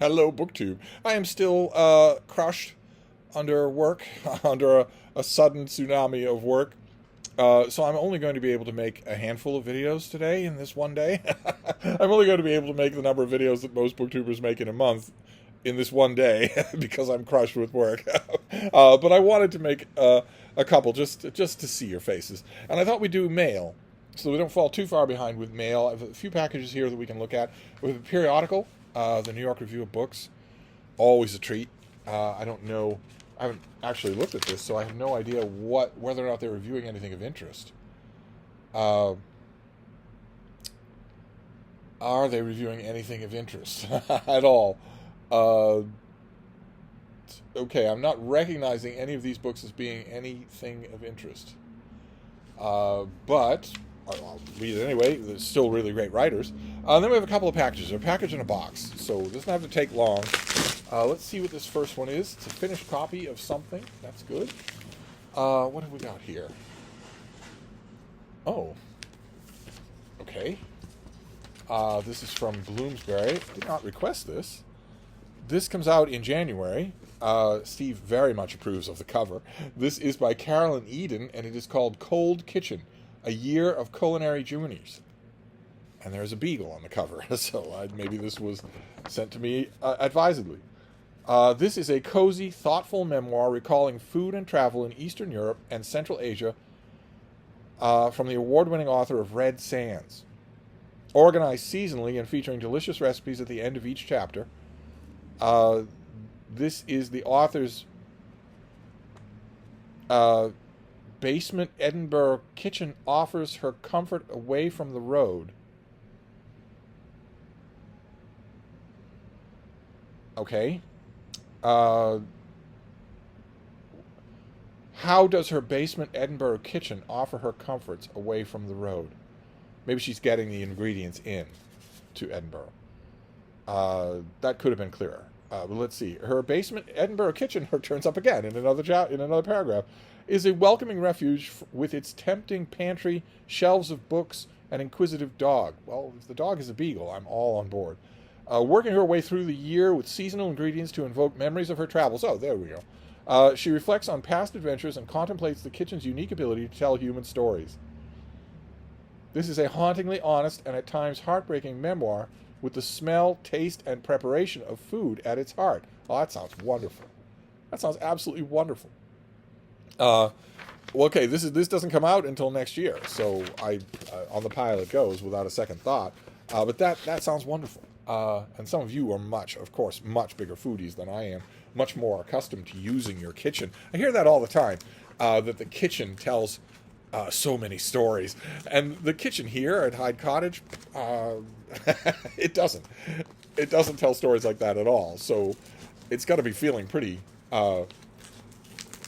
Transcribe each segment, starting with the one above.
Hello, BookTube. I am still crushed under work, under a sudden tsunami of work. So I'm only going to be able to make a handful of videos today in this one day. I'm only going to be able to make the number of videos that most booktubers make in a month in this one day because I'm crushed with work. But I wanted to make a couple just to see your faces. And I thought we'd do mail so we don't fall too far behind with mail. I have a few packages here that we can look at. We have a periodical, the New York Review of Books. Always a treat. I don't know. I haven't actually looked at this, so I have no idea whether or not they're reviewing anything of interest. Are they reviewing anything of interest at all? Okay, I'm not recognizing any of these books as being anything of interest. But I'll read it anyway. They're still really great writers. Then we have a couple of packages. A package in a box, so it doesn't have to take long. Let's see what this first one is. It's a finished copy of something. That's good. What have we got here? Oh. Okay. This is from Bloomsbury. Did not request this. This comes out in January. Steve very much approves of the cover. This is by Carolyn Eden, and it is called Cold Kitchen, A Year of Culinary Journeys. And there's a beagle on the cover, so maybe this was sent to me advisedly. This is a cozy, thoughtful memoir recalling food and travel in Eastern Europe and Central Asia from the award-winning author of Red Sands. Organized seasonally and featuring delicious recipes at the end of each chapter. This is the author's basement Edinburgh kitchen offers her comfort away from the road. Okay. How does her basement Edinburgh kitchen offer her comforts away from the road? Maybe she's getting the ingredients in to Edinburgh. That could have been clearer. But let's see. Her basement Edinburgh kitchen turns up again in another paragraph. Is a welcoming refuge with its tempting pantry, shelves of books, and inquisitive dog. Well, if the dog is a beagle, I'm all on board. Working her way through the year with seasonal ingredients to invoke memories of her travels. Oh, there we go. She reflects on past adventures and contemplates the kitchen's unique ability to tell human stories. This is a hauntingly honest and at times heartbreaking memoir with the smell, taste, and preparation of food at its heart. Oh, that sounds wonderful. That sounds absolutely wonderful. Well, okay, this doesn't come out until next year, so on the pile it goes without a second thought. But that sounds wonderful. And some of you are much bigger foodies than I am, much more accustomed to using your kitchen. I hear that all the time, that the kitchen tells so many stories. And the kitchen here at Hyde Cottage, it doesn't. It doesn't tell stories like that at all. So it's got to be feeling pretty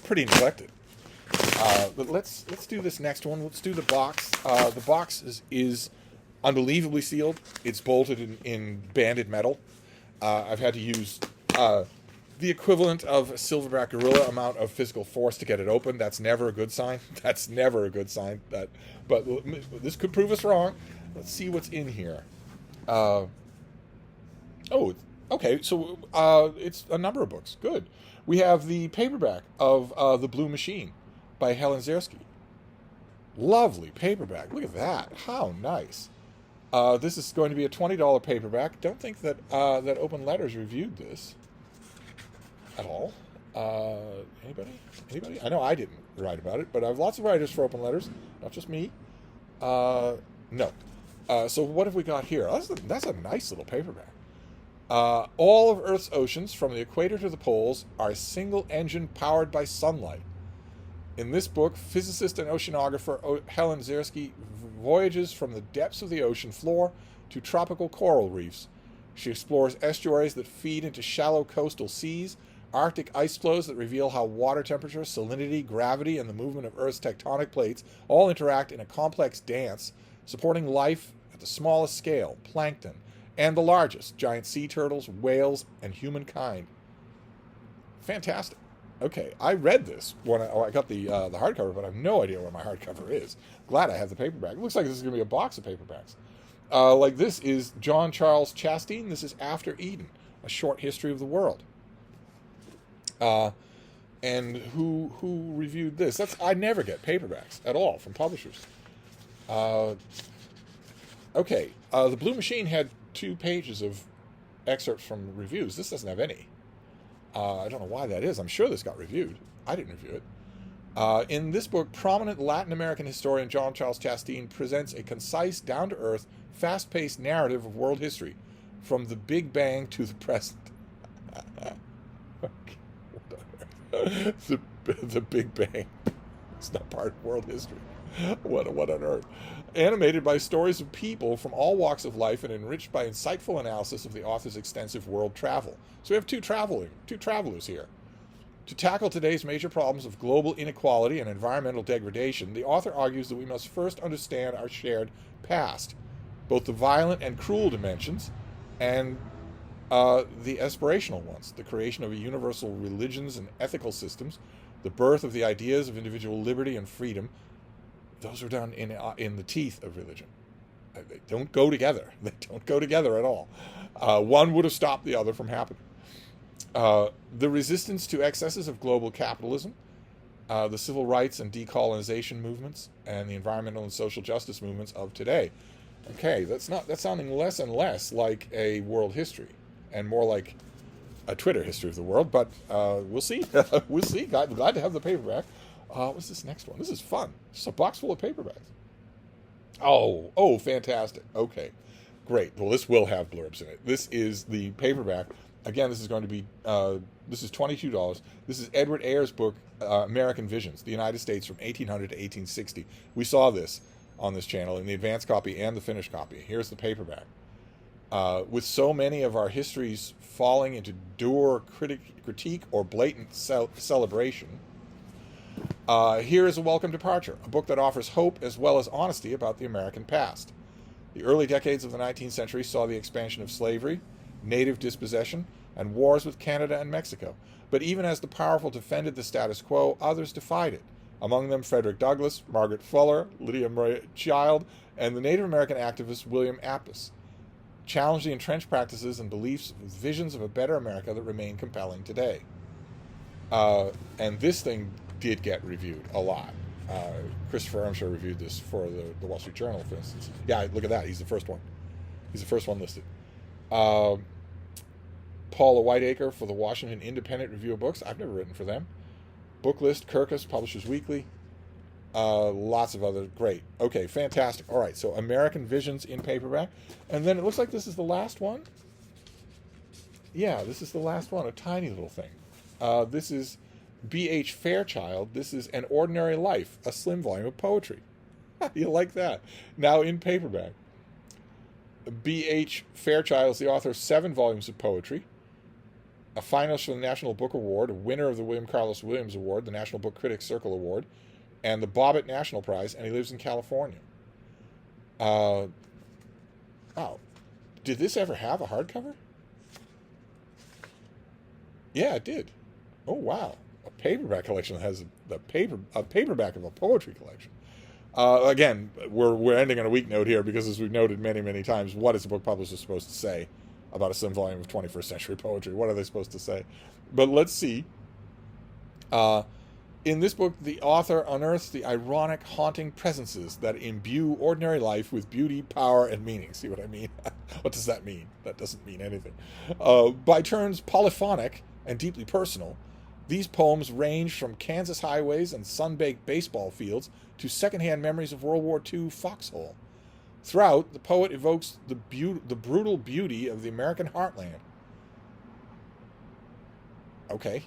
neglected. But let's do this next one. Let's do the box. The box is unbelievably sealed. It's bolted in banded metal. I've had to use the equivalent of a silverback gorilla amount of physical force to get it open. That's never a good sign. That's never a good sign. But this could prove us wrong. Let's see what's in here. Okay. So it's a number of books. Good. We have the paperback of The Blue Machine by Helen Ziersky. Lovely paperback. Look at that. How nice. This is going to be a $20 paperback. Don't think that Open Letters reviewed this at all. Anybody? I know I didn't write about it, but I have lots of writers for Open Letters, not just me. No. So what have we got here? That's a nice little paperback. All of Earth's oceans, from the equator to the poles, are a single engine powered by sunlight. In this book, physicist and oceanographer Helen Ziersky voyages from the depths of the ocean floor to tropical coral reefs. She explores estuaries that feed into shallow coastal seas, Arctic ice flows that reveal how water temperature, salinity, gravity, and the movement of Earth's tectonic plates all interact in a complex dance, supporting life at the smallest scale, plankton, and the largest, giant sea turtles, whales, and humankind. Fantastic. Okay, I read this when I got the hardcover, but I have no idea where my hardcover is. Glad I have the paperback. It looks like this is going to be a box of paperbacks. Like this is John Charles Chastain. This is After Eden. A Short History of the World. And who reviewed this? I never get paperbacks at all from publishers. Okay, The Blue Machine had 2 pages of excerpts from reviews. This doesn't have any. I don't know why that is. I'm sure this got reviewed. I didn't review it. In this book, prominent Latin American historian John Charles Chastain presents a concise, down-to-earth, fast-paced narrative of world history, from the Big Bang to the present. the Big Bang. It's not part of world history. What on earth? Animated by stories of people from all walks of life and enriched by insightful analysis of the author's extensive world travel. So we have two travelers here. To tackle today's major problems of global inequality and environmental degradation, the author argues that we must first understand our shared past, both the violent and cruel dimensions, and the aspirational ones, the creation of universal religions and ethical systems, the birth of the ideas of individual liberty and freedom. Those are done in the teeth of religion. They don't go together. They don't go together at all. One would have stopped the other from happening. The resistance to excesses of global capitalism, the civil rights and decolonization movements, and the environmental and social justice movements of today. Okay, that's sounding less and less like a world history, and more like a Twitter history of the world. But we'll see. We'll see. Glad to have the paperback. What's this next one? This is fun. Just a box full of paperbacks. Oh, fantastic. Okay, great. Well, this will have blurbs in it. This is the paperback. Again, this is going to be, this is $22. This is Edward Ayer's book, American Visions, the United States from 1800 to 1860. We saw this on this channel in the advanced copy and the finished copy. Here's the paperback. With so many of our histories falling into dour critique or blatant celebration, here is a welcome departure, a book that offers hope as well as honesty about the American past. The early decades of the 19th century saw the expansion of slavery, native dispossession, and wars with Canada and Mexico. But even as the powerful defended the status quo, others defied it. Among them Frederick Douglass, Margaret Fuller, Lydia Maria Child, and the Native American activist William Appice challenged the entrenched practices and beliefs with visions of a better America that remain compelling today. And this thing did get reviewed a lot. Christopher Armstrong reviewed this for the Wall Street Journal, for instance. Yeah, look at that. He's the first one. He's the first one listed. Paula Whiteacre for the Washington Independent Review of Books. I've never written for them. Booklist, Kirkus, Publishers Weekly. Lots of other great. Okay, fantastic. All right, so American Visions in paperback. And then it looks like this is the last one. Yeah, this is the last one, a tiny little thing. This is B.H. Fairchild. This is An Ordinary Life, a slim volume of poetry. You like that? Now in paperback. B.H. Fairchild is the author of 7 volumes of poetry, a finalist for the National Book Award, a winner of the William Carlos Williams Award, the National Book Critics Circle Award, and the Bobbitt National Prize, and he lives in California. Oh, did this ever have a hardcover? Yeah, it did. Oh, wow. A paperback collection that has a paperback of a poetry collection. Again, we're ending on a weak note here because, as we've noted many, many times, what is a book publisher supposed to say about a slim volume of 21st century poetry? What are they supposed to say? But let's see. In this book, the author unearths the ironic, haunting presences that imbue ordinary life with beauty, power, and meaning. See what I mean? What does that mean? That doesn't mean anything. By turns polyphonic and deeply personal, these poems range from Kansas highways and sun-baked baseball fields to secondhand memories of World War II foxhole. Throughout, the poet evokes the brutal beauty of the American heartland. Okay.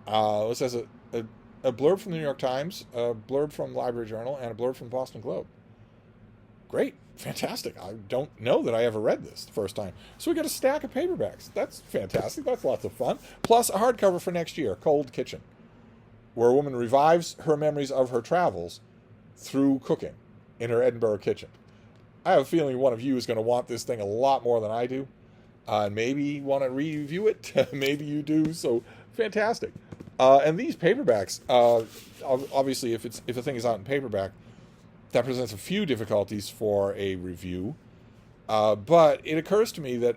This has a blurb from the New York Times, a blurb from Library Journal, and a blurb from the Boston Globe. Great. Fantastic. I don't know that I ever read this the first time. So we got a stack of paperbacks. That's fantastic. That's lots of fun. Plus a hardcover for next year, Cold Kitchen, where a woman revives her memories of her travels through cooking in her Edinburgh kitchen. I have a feeling one of you is going to want this thing a lot more than I do. Maybe want to review it. Maybe you do. So fantastic. And these paperbacks, obviously, if the thing is out in paperback, that presents a few difficulties for a review. But it occurs to me that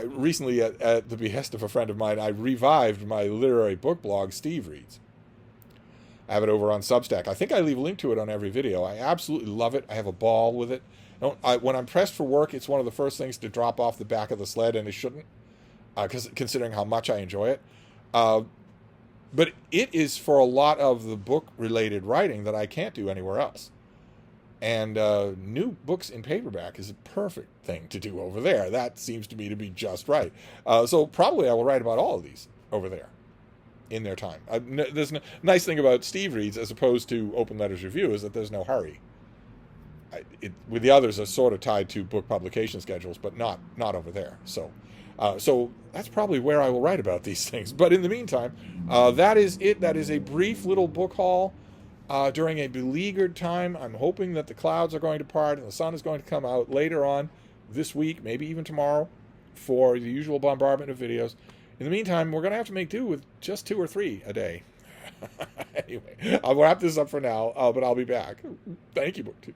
recently, at the behest of a friend of mine, I revived my literary book blog, Steve Reads. I have it over on Substack. I think I leave a link to it on every video. I absolutely love it. I have a ball with it. When I'm pressed for work, it's one of the first things to drop off the back of the sled, and it shouldn't, considering how much I enjoy it. But it is for a lot of the book-related writing that I can't do anywhere else. And new books in paperback is a perfect thing to do over there. That seems to me to be just right. So probably I will write about all of these over there in their time. There's a nice thing about Steve Reads as opposed to Open Letters Review is that there's no hurry. With the others are sort of tied to book publication schedules, but not over there. So that's probably where I will write about these things. But in the meantime, that is it. That is a brief little book haul during a beleaguered time. I'm hoping that the clouds are going to part and the sun is going to come out later on this week, maybe even tomorrow, for the usual bombardment of videos. In the meantime, we're going to have to make do with just 2 or 3 a day. Anyway, I'll wrap this up for now, but I'll be back. Thank you, BookTube.